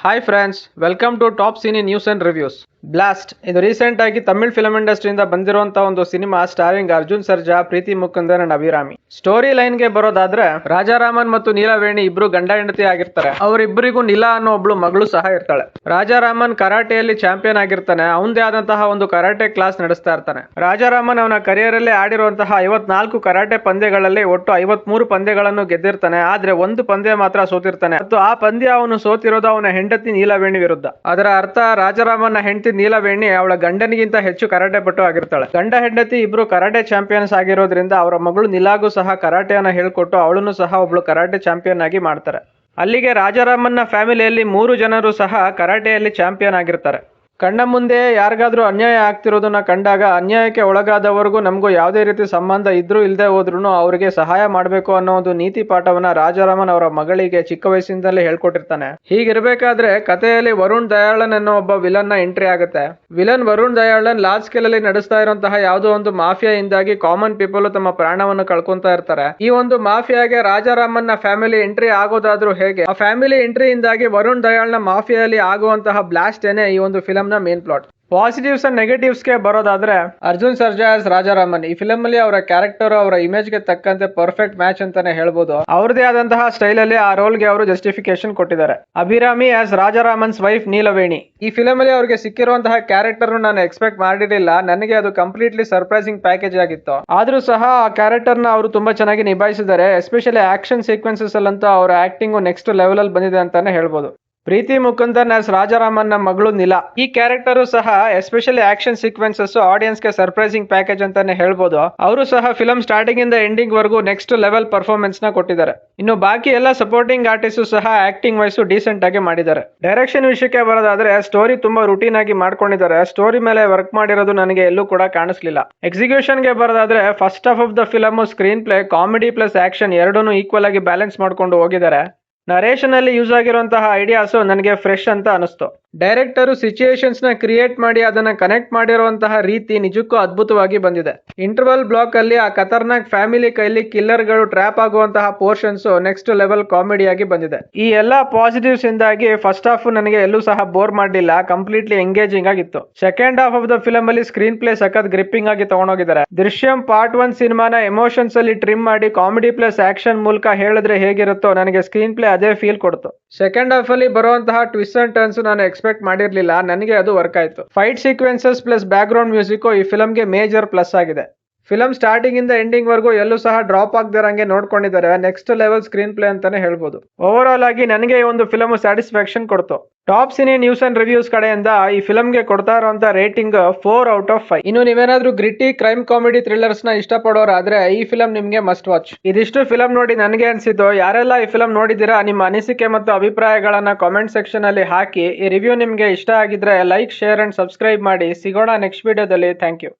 Hi friends, welcome to top cine news and reviews. Blast ಇದು recent ಆಗಿ Tamil film ಇಂಡಸ್ಟ್ರಿಯಿಂದ ಬಂದಿರುವಂತಹ ಒಂದು cinema starring Arjun Sarja, Preethi Mukundan and Abhirami. Story line ಗೆ ಬರೋದಾದ್ರೆ, ರಾಜಾರಾಮನ್ ಮತ್ತು ನೀಲವೇಣಿ ಇಬ್ರು ಗಂಡ ಹೆಂಡತಿ ಆಗಿರ್ತಾರೆ. ಅವರಿಬ್ಬರಿಗೂ ನೀಲಾ ಅನ್ನೋ ಒಬ್ಳು ಮಗಳು ಸಹ ಇರ್ತಾಳೆ. ರಾಜಾರಾಮನ್ ಕರಾಟೆಯಲ್ಲಿ ಚಾಂಪಿಯನ್ ಆಗಿರ್ತಾನೆ. ಅವನದೇ ಆದಂತಹ ಒಂದು ಕರಾಟೆ ಕ್ಲಾಸ್ ನಡೆಸ್ತಾ ಇರ್ತಾನೆ. ರಾಜಾರಾಮನ್ ಅವನ ಕರಿಯರ್ ಅಲ್ಲಿ ಆಡಿರುವಂತಹ 54 ಕರಾಟೆ ಪಂದ್ಯಗಳಲ್ಲಿ ಒಟ್ಟು 53 ಪಂದ್ಯಗಳನ್ನು ಗೆದ್ದಿರ್ತಾನೆ. ಆದ್ರೆ ಒಂದು ಪಂದ್ಯ ಮಾತ್ರ ಸೋತಿರ್ತಾನೆ. ಮತ್ತು ಆ ಪಂದ್ಯ ಅವನು ಸೋತಿರೋದು ಅವನ ಹೆಂಡತಿ ನೀಲವೇಣಿ ವಿರುದ್ಧ. ಅದರ ಅರ್ಥ ರಾಜಾರಾಮನ್ನ ಹೆಂಡತಿ ನೀಲವೇಣಿ ಅವಳ ಗಂಡನಿಗಿಂತ ಹೆಚ್ಚು ಕರಾಟೆ ಪಟು ಆಗಿರ್ತಾಳೆ. ಗಂಡ ಹೆಂಡತಿ ಇಬ್ರು ಕರಾಟೆ ಚಾಂಪಿಯನ್ಸ್ ಆಗಿರೋದ್ರಿಂದ ಅವರ ಮಗಳು ನೀಲಾಗೂ ಸಹ ಕರಾಟೆಯನ್ನ ಹೇಳ್ಕೊಟ್ಟು ಅವಳನ್ನು ಸಹ ಒಬ್ಳು ಕರಾಟೆ ಚಾಂಪಿಯನ್ ಆಗಿ ಮಾಡ್ತಾರೆ. ಅಲ್ಲಿಗೆ ರಾಜಾರಾಮನ್ನ ಫ್ಯಾಮಿಲಿಯಲ್ಲಿ 3 ಜನರು ಸಹ ಕರಾಟೆಯಲ್ಲಿ ಚಾಂಪಿಯನ್ ಆಗಿರ್ತಾರೆ. ಕಣ್ಣ ಮುಂದೆ ಯಾರಿಗಾದ್ರೂ ಅನ್ಯಾಯ ಆಗ್ತಿರೋದನ್ನ ಕಂಡಾಗ ಅನ್ಯಾಯಕ್ಕೆ ಒಳಗಾದವರೆಗೂ ನಮಗೂ ಯಾವುದೇ ರೀತಿ ಸಂಬಂಧ ಇದ್ರೂ ಇಲ್ಲದೆ ಹೋದ್ರೂ ಅವರಿಗೆ ಸಹಾಯ ಮಾಡಬೇಕು ಅನ್ನೋ ಒಂದು ನೀತಿ ಪಾಠವನ್ನ ರಾಜಾರಾಮನ್ ಅವರ ಮಗಳಿಗೆ ಚಿಕ್ಕ ವಯಸ್ಸಿಂದಲೇ ಹೇಳ್ಕೊಟ್ಟಿರ್ತಾನೆ. ಹೀಗಿರ್ಬೇಕಾದ್ರೆ ಕಥೆಯಲ್ಲಿ ವರುಣ್ ದಯಾಳನ್ ಅನ್ನೋ ಒಬ್ಬ ವಿಲನ್ ನ ಎಂಟ್ರಿ ಆಗುತ್ತೆ. Villain Varun Dayalan large scale ಅಲ್ಲಿ ನಡೆಸ್ತಾ ಇರುವಂತಹ ಯಾವುದೋ ಒಂದು ಮಾಫಿಯಾ ಇಂದಾಗಿ ಕಾಮನ್ ಪೀಪಲ್ ತಮ್ಮ ಪ್ರಾಣವನ್ನು ಕಳ್ಕೊಂತಾ ಇರ್ತಾರೆ. ಈ ಒಂದು ಮಾಫಿಯಾಗೆ ರಾಜಾರಾಮನ್ ನ ಫ್ಯಾಮಿಲಿ ಎಂಟ್ರಿ ಆಗೋದಾದ್ರೂ ಹೇಗೆ? ಆ ಫ್ಯಾಮಿಲಿ ಎಂಟ್ರಿ ಇಂದಾಗಿ ವರುಣ್ ದಯಾಳ್ ನ ಮಾಫಿಯಲ್ಲಿ ಆಗುವಂತಹ ಬ್ಲಾಸ್ಟ್ ಏನೇ ಈ ಒಂದು ಫಿಲಂ ನ main plot. Positives and negatives ಗೆ ಬರೋದಾದ್ರೆ, ಅರ್ಜುನ್ ಸರ್ಜಾ ಆಸ್ ರಾಜಾರಾಮನ್ ಈ ಫಿಲಂ ಅಲ್ಲಿ ಅವರ ಕ್ಯಾರೆಕ್ಟರ್ ಅವರ ಇಮೇಜ್ ಗೆ ತಕ್ಕಂತೆ ಪರ್ಫೆಕ್ಟ್ ಮ್ಯಾಚ್ ಅಂತಾನೆ ಹೇಳ್ಬೋದು. ಅವ್ರದೇ ಆದಂತಹ ಸ್ಟೈಲ್ ಅಲ್ಲಿ ಆ ರೋಲ್ ಗೆ ಅವರು ಜಸ್ಟಿಫಿಕೇಶನ್ ಕೊಟ್ಟಿದ್ದಾರೆ. ಅಭಿರಾಮಿ ಆಸ್ ರಾಜಾರಾಮನ್ಸ್ ವೈಫ್ ನೀಲವೇಣಿ ಈ ಫಿಲಂ ಅಲ್ಲಿ ಅವ್ರಿಗೆ ಸಿಕ್ಕಿರುವಂತಹ ಕ್ಯಾರೆಕ್ಟರ್ ನಾನು ಎಕ್ಸ್ಪೆಕ್ಟ್ ಮಾಡಿರಲಿಲ್ಲ. ನನಗೆ ಅದು ಕಂಪ್ಲೀಟ್ಲಿ ಸರ್ಪ್ರೈಸಿಂಗ್ ಪ್ಯಾಕೇಜ್ ಆಗಿತ್ತು. ಆದ್ರೂ ಸಹ ಆ ಕ್ಯಾರೆಕ್ಟರ್ ನ ಅವರು ತುಂಬಾ ಚೆನ್ನಾಗಿ ನಿಭಾಯಿಸಿದ್ದಾರೆ. ಎಸ್ಪೆಷಲಿ ಆಕ್ಷನ್ ಸೀಕ್ವೆನ್ಸಸ್ ಅಲ್ಲಂತೂ ಅವರ ಆಕ್ಟಿಂಗ್ ನೆಕ್ಸ್ಟ್ ಲೆವೆಲ್ ಅಲ್ಲಿ ಬಂದಿದೆ ಅಂತಾನೆ ಹೇಳ್ಬೋದು. ಪ್ರೀತಿ ಮುಕುಂದನ್ ಆಸ್ ರಾಜಾರಾಮನ್ ನ ಮಗಳು ನೀಲಾ ಈ ಕ್ಯಾರೆಕ್ಟರ್ ಸಹ ಎಸ್ಪೆಷಲಿ ಆಕ್ಷನ್ ಸೀಕ್ವೆನ್ಸಸ್ ಆಡಿಯನ್ಸ್ ಗೆ ಸರ್ಪ್ರೈಸಿಂಗ್ ಪ್ಯಾಕೇಜ್ ಅಂತಾನೆ ಹೇಳ್ಬೋದು. ಅವರು ಸಹ ಫಿಲಂ ಸ್ಟಾರ್ಟಿಂಗ್ ಇಂದ ಎಂಡಿಂಗ್ ವರೆಗೂ ನೆಕ್ಸ್ಟ್ ಲೆವೆಲ್ ಪರ್ಫಾರ್ಮೆನ್ಸ್ ನ ಕೊಟ್ಟಿದ್ದಾರೆ. ಇನ್ನು ಬಾಕಿ ಎಲ್ಲ ಸಪೋರ್ಟಿಂಗ್ ಆರ್ಟಿಸ್ಟ್ ಸಹ ಆಕ್ಟಿಂಗ್ ವೈಸ್ ಡೀಸೆಂಟ್ ಆಗಿ ಮಾಡಿದ್ದಾರೆ. ಡೈರೆಕ್ಷನ್ ವಿಷಯಕ್ಕೆ ಬರೋದಾದ್ರೆ, ಸ್ಟೋರಿ ತುಂಬಾ ರುಟೀನ್ ಆಗಿ ಮಾಡ್ಕೊಂಡಿದ್ದಾರೆ. ಸ್ಟೋರಿ ಮೇಲೆ ವರ್ಕ್ ಮಾಡಿರೋದು ನನಗೆ ಎಲ್ಲೂ ಕೂಡ ಕಾಣಿಸ್ಲಿಲ್ಲ. ಎಕ್ಸಿಕ್ಯೂಷನ್ ಗೆ ಬರೋದಾದ್ರೆ, first half of the film screenplay comedy plus action ಎರಡನ್ನೂ ಈಕ್ವಲ್ ಆಗಿ ಬ್ಯಾಲೆನ್ಸ್ ಮಾಡ್ಕೊಂಡು ಹೋಗಿದ್ದಾರೆ. ನರೇಷನ್ ಅಲ್ಲಿ ಯೂಸ್ ಆಗಿರುವಂತಹ ಐಡಿಯಾಸ್ ನನಗೆ ಫ್ರೆಶ್ ಅಂತ ಅನಿಸ್ತು. ಡೈರೆಕ್ಟರ್ ಸಿಚುಯೇಷನ್ಸ್ ನ ಕ್ರಿಯೇಟ್ ಮಾಡಿ ಅದನ್ನ ಕನೆಕ್ಟ್ ಮಾಡಿರುವಂತಹ ರೀತಿ ನಿಜಕ್ಕೂ ಅದ್ಭುತವಾಗಿ ಬಂದಿದೆ. ಇಂಟರ್ವಲ್ ಬ್ಲಾಕ್ ಅಲ್ಲಿ ಆ ಖತರ್ನಾಕ್ ಫ್ಯಾಮಿಲಿ ಕೈಲಿ ಕಿಲ್ಲರ್ ಗಳು ಟ್ರ್ಯಾಪ್ ಆಗುವಂತಹ ಪೋರ್ಷನ್ಸ್ ನೆಕ್ಸ್ಟ್ ಲೆವೆಲ್ ಕಾಮಿಡಿಯಾಗಿ ಬಂದಿದೆ. ಈ ಎಲ್ಲಾ ಪಾಸಿಟಿವ್ಸ್ ಇಂದಾಗಿ ಫಸ್ಟ್ ಹಾಫ್ ನನಗೆ ಎಲ್ಲೂ ಸಹ ಬೋರ್ ಮಾಡಲಿಲ್ಲ. ಕಂಪ್ಲೀಟ್ಲಿ ಎಂಗೇಜಿಂಗ್ ಆಗಿತ್ತು. Second half of the film ಅಲ್ಲಿ ಸ್ಕ್ರೀನ್ ಪ್ಲೇ ಸಖತ್ ಗ್ರಿಪ್ಪಿಂಗ್ ಆಗಿ ತಗೊಂಡೋಗಿದ್ದಾರೆ. ದೃಶ್ಯಂ ಪಾರ್ಟ್ 1 ಸಿನಿಮಾನ ಎಮೋಷನ್ಸ್ ಅಲ್ಲಿ ಟ್ರಿಮ್ ಮಾಡಿ ಕಾಮಿಡಿ ಪ್ಲಸ್ ಆಕ್ಷನ್ ಮೂಲಕ ಹೇಳಿದ್ರೆ ಹೇಗಿರುತ್ತೋ ನನಗೆ ಸ್ಕ್ರೀನ್ ಪ್ಲೇ ಅದೇ ಫೀಲ್ ಕೊಡ್ತು. ಸೆಕೆಂಡ್ ಹಾಫ್ ಅಲ್ಲಿ ಬರುವಂತಹ ಟ್ವಿಸ್ಟ್ ಅಂಡ್ ಟರ್ನ್ಸ್ ನಾನು ಎಕ್ಸ್ಪೆಕ್ಟ್ ಮಾಡಿರ್ಲಿಲ್ಲ. ನನಗೆ ಅದು ವರ್ಕ್ ಆಯ್ತು. Fight sequences plus background music ಈ ಫಿಲಂಗೆ ಮೇಜರ್ ಪ್ಲಸ್ ಆಗಿದೆ. ಫಿಲಂ ಸ್ಟಾರ್ಟಿಂಗ್ ಇಂದ ಎಂಡಿಂಗ್ ವರೆಗೂ ಎಲ್ಲೂ ಸಹ ಡ್ರಾಪ್ ಆಗದಿರಂಗೆ ನೋಡ್ಕೊಂಡಿದ್ದಾರೆ. ನೆಕ್ಸ್ಟ್ ಲೆವೆಲ್ ಸ್ಕ್ರೀನ್ ಪ್ಲೇ ಅಂತಾನೆ ಹೇಳ್ಬೋದು. ಓವರ್ ಆಲ್ ಆಗಿ ನನಗೆ ಈ ಒಂದು ಫಿಲಂ ಸ್ಯಾಟಿಸ್ಫ್ಯಾಕ್ಷನ್ ಕೊಡ್ತು. Top cine news and reviews ಕಡೆಯಿಂದ ಈ ಫಿಲಂಗೆ ಕೊಡ್ತಾ ಇರುವಂತ ರೇಟಿಂಗ್ 4 ಔಟ್ ಆಫ್ 5. ಇನ್ನು ನೀವೇನಾದ್ರೂ ಗ್ರಿಟಿ ಕ್ರೈಮ್ ಕಾಮಿಡಿ ಥ್ರಿಲ್ಲರ್ಸ್ ನ ಇಷ್ಟಪಡೋರಾದ್ರೆ ಈ ಫಿಲಂ ನಿಮ್ಗೆ ಮಸ್ಟ್ ವಾಚ್. ಇದಿಷ್ಟು ಫಿಲಂ ನೋಡಿ ನನಗೆ ಅನ್ಸಿದ್ದು. ಯಾರೆಲ್ಲ ಈ ಫಿಲಂ ನೋಡಿದಿರಾ ನಿಮ್ಮ ಅನಿಸಿಕೆ ಮತ್ತು ಅಭಿಪ್ರಾಯಗಳನ್ನ ಕಾಮೆಂಟ್ ಸೆಕ್ಷನ್ ಅಲ್ಲಿ ಹಾಕಿ. ಈ ರಿವ್ಯೂ ನಿಮ್ಗೆ ಇಷ್ಟ ಆಗಿದ್ರೆ ಲೈಕ್, ಶೇರ್ ಅಂಡ್ ಸಬ್ಸ್ಕ್ರೈಬ್ ಮಾಡಿ. ಸಿಗೋಣ ನೆಕ್ಸ್ಟ್ ವಿಡಿಯೋದಲ್ಲಿ. Thank you.